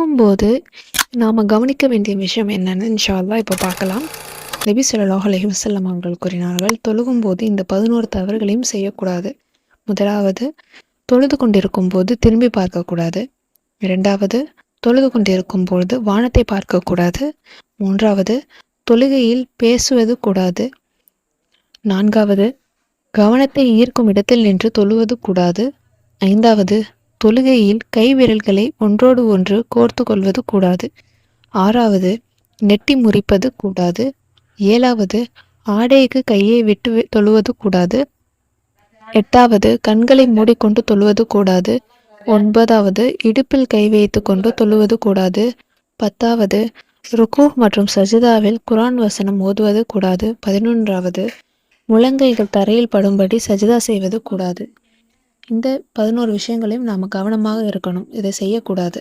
தொழுகும்போது நாம் கவனிக்க வேண்டிய விஷயம் என்னன்னு இன்ஷா அல்லாஹ் இப்போ பார்க்கலாம். நபி ஸல்லல்லாஹு அலைஹி வஸல்லம் அவர்கள் கூறினார்கள், தொழுகும்போது இந்த 11 தவறுகளையும் செய்யக்கூடாது. முதலாவது, தொழுது கொண்டிருக்கும் போது திரும்பி பார்க்கக்கூடாது. இரண்டாவது, தொழுது கொண்டிருக்கும் பொழுது வானத்தை பார்க்கக்கூடாது. மூன்றாவது, தொழுகையில் பேசுவது கூடாது. நான்காவது, கவனத்தை ஈர்க்கும் இடத்தில் நின்று தொழுவது கூடாது. ஐந்தாவது, தொழுகையில் கை விரல்களை ஒன்றோடு ஒன்று கோர்த்து கொள்வது கூடாது. ஆறாவது, நெட்டி முறிப்பது கூடாது. ஏழாவது, ஆடைக்கு கையை விட்டு தொழுவது கூடாது. எட்டாவது, கண்களை மூடிக்கொண்டு தொழுவது கூடாது. ஒன்பதாவது, இடுப்பில் கை வைத்து கொண்டு தொழுவது கூடாது. பத்தாவது, ருக்கு மற்றும் சஜிதாவில் குரான் வசனம் ஓதுவது கூடாது. 11வது, முழங்கைகள் தரையில் படும்படி சஜிதா செய்வது கூடாது. இந்த 11 விஷயங்களையும் நாம் கவனமாக இருக்கணும். இதை செய்யக்கூடாது.